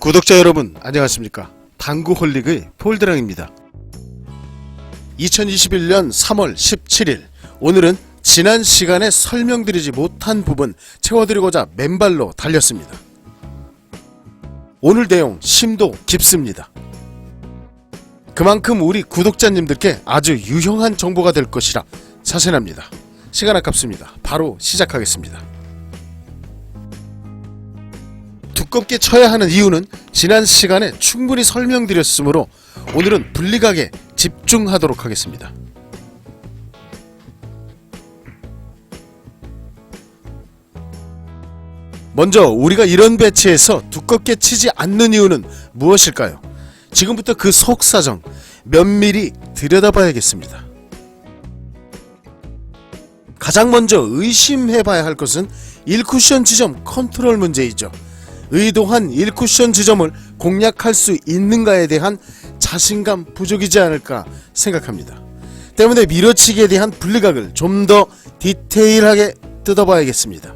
구독자 여러분 안녕하십니까. 당구홀릭의 폴드랑입니다. 2021년 3월 17일 오늘은 지난 시간에 설명드리지 못한 부분 채워드리고자 맨발로 달렸습니다. 오늘 내용 심도 깊습니다. 그만큼 우리 구독자님들께 아주 유용한 정보가 될 것이라 자신합니다. 시간 아깝습니다. 바로 시작하겠습니다. 두껍게 쳐야 하는 이유는 지난 시간에 충분히 설명드렸으므로 오늘은 분리각에 집중하도록 하겠습니다. 먼저 우리가 이런 배치에서 두껍게 치지 않는 이유는 무엇일까요? 지금부터 그 속사정 면밀히 들여다봐야겠습니다. 가장 먼저 의심해봐야 할 것은 1쿠션 지점 컨트롤 문제이죠. 의도한 1쿠션 지점을 공략할 수 있는가에 대한 자신감 부족이지 않을까 생각합니다. 때문에 밀어치기에 대한 분리각을 좀 더 디테일하게 뜯어봐야겠습니다.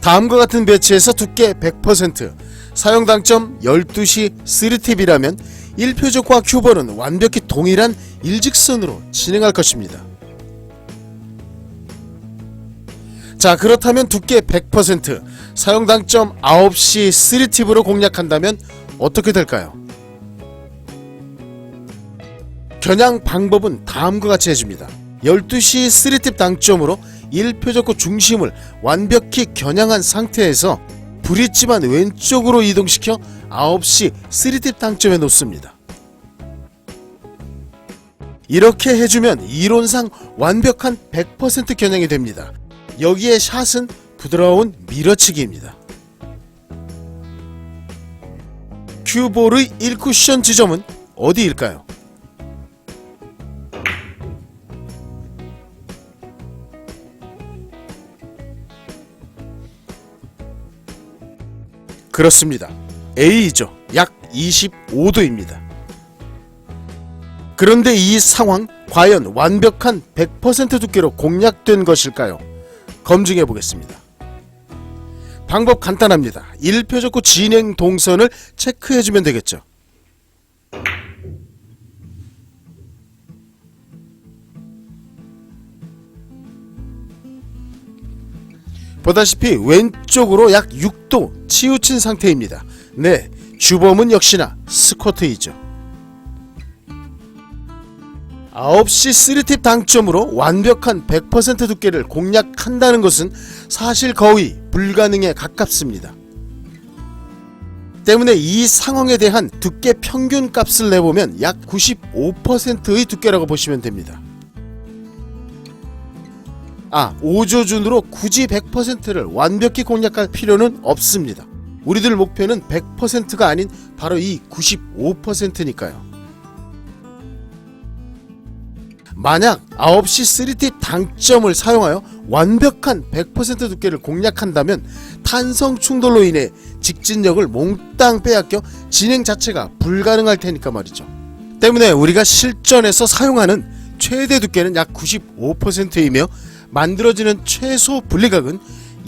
다음과 같은 배치에서 두께 100%, 사용 당점 12시 3팁이라면 1표적과 큐볼은 완벽히 동일한 일직선으로 진행할 것입니다. 자, 그렇다면 두께 100%, 사용 당점 9시 3팁으로 공략한다면 어떻게 될까요? 겨냥 방법은 다음과 같이 해줍니다. 12시 3팁 당점으로 1표적구 중심을 완벽히 겨냥한 상태에서 브릿지만 왼쪽으로 이동시켜 9시 3팁 당점에 놓습니다. 이렇게 해주면 이론상 완벽한 100% 겨냥이 됩니다. 여기에 샷은 부드러운 밀어치기입니다. 큐볼의 1쿠션 지점은 어디일까요? 그렇습니다. A이죠. 약 25도입니다. 그런데 이 상황 과연 완벽한 100% 두께로 공략된 것일까요? 검증해 보겠습니다. 방법 간단합니다. 1표적구 진행 동선을 체크해주면 되겠죠. 보다시피 왼쪽으로 약 6도 치우친 상태입니다. 네, 주범은 역시나 스쿼트이죠. 9시 3팁 당점으로 완벽한 100% 두께를 공략한다는 것은 사실 거의 불가능에 가깝습니다. 때문에 이 상황에 대한 두께 평균 값을 내보면 약 95%의 두께라고 보시면 됩니다. 5조준으로 굳이 100%를 완벽히 공략할 필요는 없습니다. 우리들 목표는 100%가 아닌 바로 이 95%니까요. 만약 9시 3팁 당점을 사용하여 완벽한 100% 두께를 공략한다면 탄성 충돌로 인해 직진력을 몽땅 빼앗겨 진행 자체가 불가능할 테니까 말이죠. 때문에 우리가 실전에서 사용하는 최대 두께는 약 95%이며 만들어지는 최소 분리각은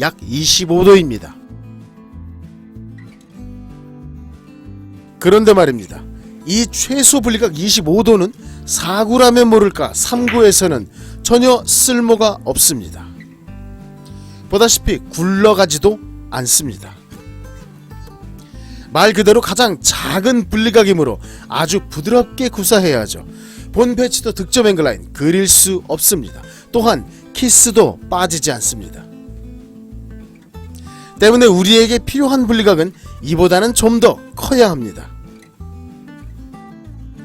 약 25도입니다. 그런데 말입니다. 이 최소 분리각 25도는 4구라면 모를까 3구에서는 전혀 쓸모가 없습니다. 보다시피 굴러가지도 않습니다. 말 그대로 가장 작은 분리각이므로 아주 부드럽게 구사해야 하죠. 본 배치도 득점 앵글라인 그릴 수 없습니다. 또한 키스도 빠지지 않습니다. 때문에 우리에게 필요한 분리각은 이보다는 좀 더 커야 합니다.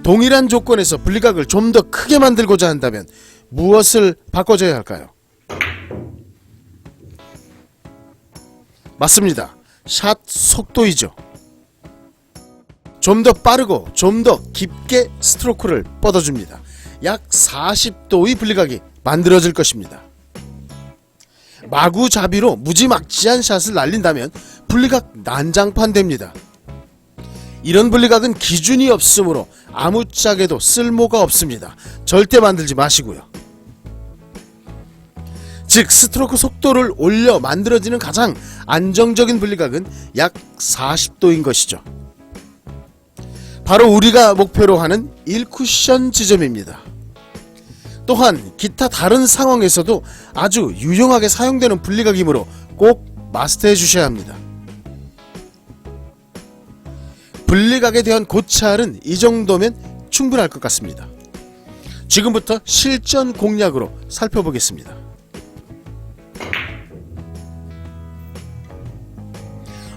동일한 조건에서 분리각을 좀 더 크게 만들고자 한다면 무엇을 바꿔줘야 할까요? 맞습니다. 샷 속도이죠. 좀 더 빠르고 좀 더 깊게 스트로크를 뻗어줍니다. 약 40도의 분리각이 만들어질 것입니다. 마구잡이로 무지막지한 샷을 날린다면 분리각 난장판 됩니다. 이런 분리각은 기준이 없으므로 아무짝에도 쓸모가 없습니다. 절대 만들지 마시고요. 즉 스트로크 속도를 올려 만들어지는 가장 안정적인 분리각은 약 40도인 것이죠. 바로 우리가 목표로 하는 1쿠션 지점입니다. 또한 기타 다른 상황에서도 아주 유용하게 사용되는 분리각이므로 꼭 마스터해 주셔야 합니다. 분리각에 대한 고찰은 이 정도면 충분할 것 같습니다. 지금부터 실전 공략으로 살펴보겠습니다.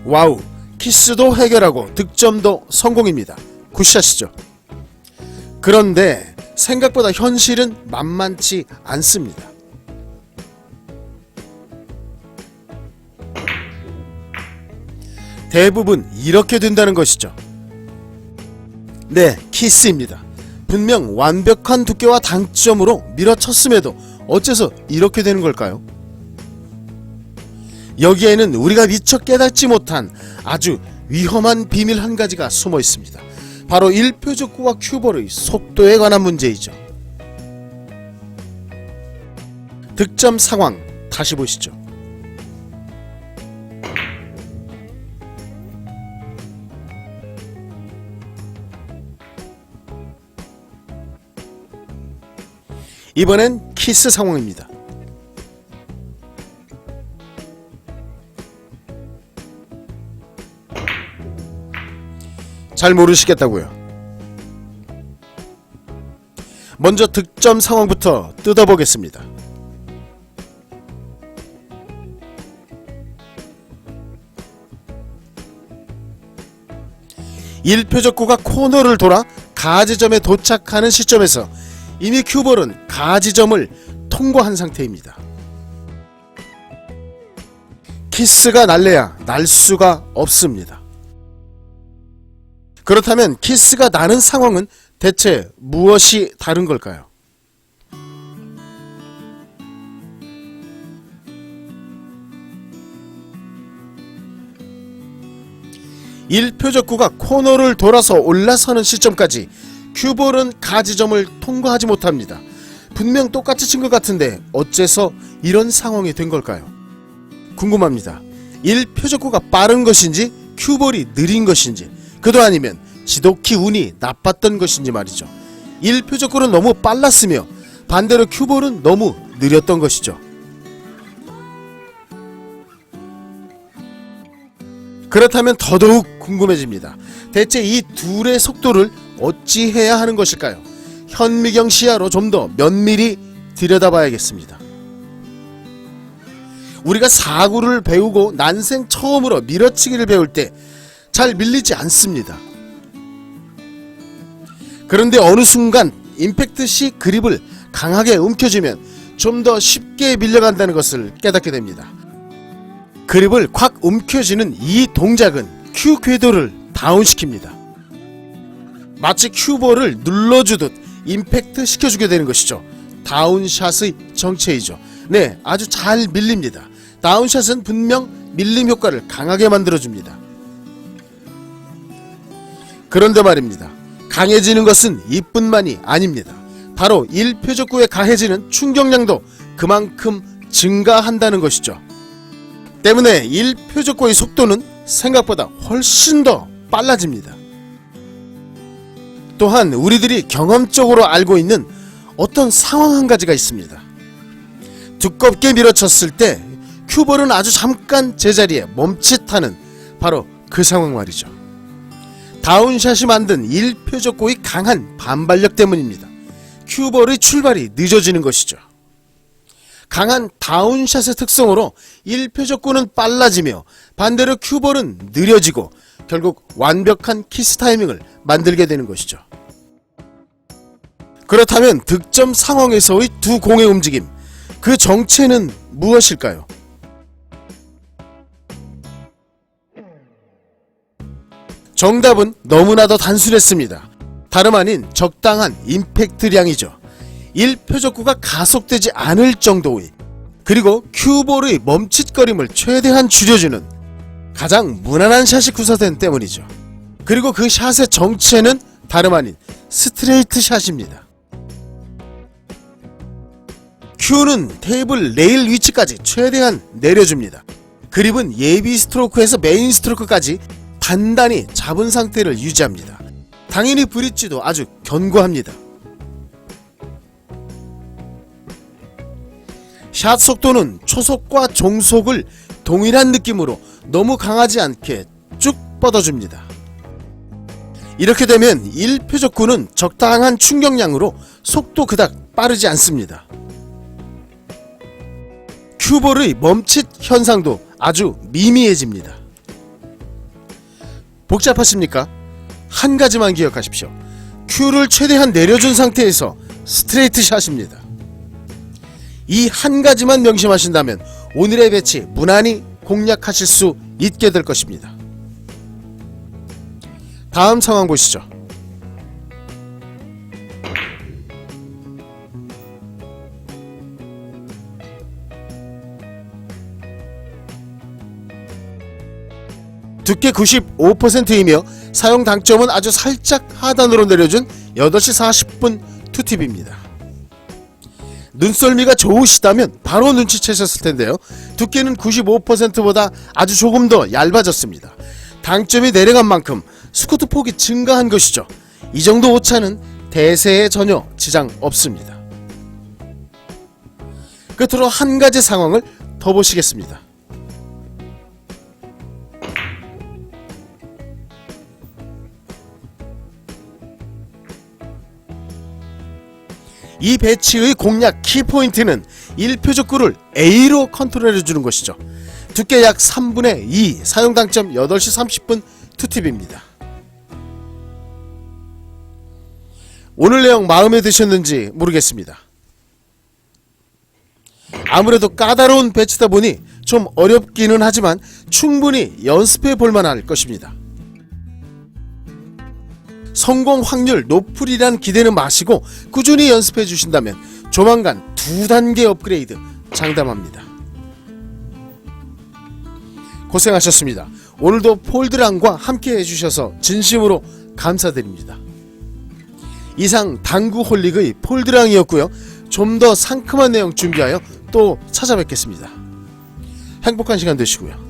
와우, 키스도 해결하고 득점도 성공입니다. 굿샷이죠. 그런데 생각보다 현실은 만만치 않습니다. 대부분 이렇게 된다는 것이죠. 네, 키스입니다. 분명 완벽한 두께와 당점으로 밀어쳤음에도 어째서 이렇게 되는 걸까요? 여기에는 우리가 미처 깨닫지 못한 아주 위험한 비밀 한 가지가 숨어 있습니다. 바로 1표적구와 큐볼의 속도에 관한 문제이죠. 득점 상황 다시 보시죠. 이번엔 키스 상황입니다. 잘 모르시겠다고요? 먼저 득점 상황부터 뜯어보겠습니다. 일표적구가 코너를 돌아 가지점에 도착하는 시점에서 이미 큐볼은 가지점을 통과한 상태입니다. 키스가 날래야 날 수가 없습니다. 그렇다면 키스가 나는 상황은 대체 무엇이 다른 걸까요? 일표적구가 코너를 돌아서 올라서는 시점까지 큐볼은 가지점을 통과하지 못합니다. 분명 똑같이 친 것 같은데 어째서 이런 상황이 된 걸까요? 궁금합니다. 일표적구가 빠른 것인지 큐볼이 느린 것인지, 그도 아니면 지독히 운이 나빴던 것인지 말이죠. 일표적구는 너무 빨랐으며 반대로 큐볼은 너무 느렸던 것이죠. 그렇다면 더더욱 궁금해집니다. 대체 이 둘의 속도를 어찌해야 하는 것일까요? 현미경 시야로 좀 더 면밀히 들여다봐야겠습니다. 우리가 사구를 배우고 난생 처음으로 밀어치기를 배울 때 잘 밀리지 않습니다. 그런데 어느 순간 임팩트 시 그립을 강하게 움켜쥐면 좀 더 쉽게 밀려간다는 것을 깨닫게 됩니다. 그립을 콱 움켜쥐는 이 동작은 큐 궤도를 다운시킵니다. 마치 큐볼을 눌러주듯 임팩트 시켜주게 되는 것이죠. 다운샷의 정체이죠. 네, 아주 잘 밀립니다. 다운샷은 분명 밀림 효과를 강하게 만들어줍니다. 그런데 말입니다. 강해지는 것은 이뿐만이 아닙니다. 바로 일표적구에 가해지는 충격량도 그만큼 증가한다는 것이죠. 때문에 일표적구의 속도는 생각보다 훨씬 더 빨라집니다. 또한 우리들이 경험적으로 알고 있는 어떤 상황 한 가지가 있습니다. 두껍게 밀어쳤을 때 큐볼은 아주 잠깐 제자리에 멈칫하는 바로 그 상황 말이죠. 다운샷이 만든 일표적구의 강한 반발력 때문입니다. 큐볼의 출발이 늦어지는 것이죠. 강한 다운샷의 특성으로 일표적구는 빨라지며 반대로 큐볼은 느려지고 결국 완벽한 키스 타이밍을 만들게 되는 것이죠. 그렇다면 득점 상황에서의 두 공의 움직임, 그 정체는 무엇일까요? 정답은 너무나도 단순했습니다. 다름 아닌 적당한 임팩트량이죠. 일표적구가 가속되지 않을 정도의, 그리고 큐볼의 멈칫거림을 최대한 줄여주는 가장 무난한 샷이 구사된 때문이죠. 그리고 그 샷의 정체는 다름 아닌 스트레이트 샷입니다. Q는 테이블 레일 위치까지 최대한 내려줍니다. 그립은 예비 스트로크에서 메인 스트로크까지 단단히 잡은 상태를 유지합니다. 당연히 브릿지도 아주 견고합니다. 샷 속도는 초속과 종속을 동일한 느낌으로 너무 강하지 않게 쭉 뻗어줍니다. 이렇게 되면 1표적구는 적당한 충격량으로 속도 그닥 빠르지 않습니다. 큐볼의 멈칫 현상도 아주 미미해집니다. 복잡하십니까? 한 가지만 기억하십시오. 큐를 최대한 내려준 상태에서 스트레이트 샷입니다. 이 한 가지만 명심하신다면 오늘의 배치 무난히 공략하실 수 있게 될 것입니다. 다음 상황 보시죠. 두께 95%이며 사용 당점은 아주 살짝 하단으로 내려준 8시 40분 투팁입니다. 눈썰미가 좋으시다면 바로 눈치채셨을 텐데요. 두께는 95%보다 아주 조금 더 얇아졌습니다. 당점이 내려간 만큼 스쿠트 폭이 증가한 것이죠. 이 정도 오차는 대세에 전혀 지장 없습니다. 끝으로 한 가지 상황을 더 보시겠습니다. 이 배치의 공략 키포인트는 1표적구를 A로 컨트롤해주는 것이죠. 두께 약 3분의 2, 사용 당점 8시 30분 투팁입니다. 오늘 내용 마음에 드셨는지 모르겠습니다. 아무래도 까다로운 배치다 보니 좀 어렵기는 하지만 충분히 연습해 볼만할 것입니다. 성공 확률 높으리란 기대는 마시고 꾸준히 연습해 주신다면 조만간 2단계 업그레이드 장담합니다. 고생하셨습니다. 오늘도 폴드랑과 함께 해주셔서 진심으로 감사드립니다. 이상 당구 홀릭의 폴드랑이었고요. 좀 더 상큼한 내용 준비하여 또 찾아뵙겠습니다. 행복한 시간 되시고요.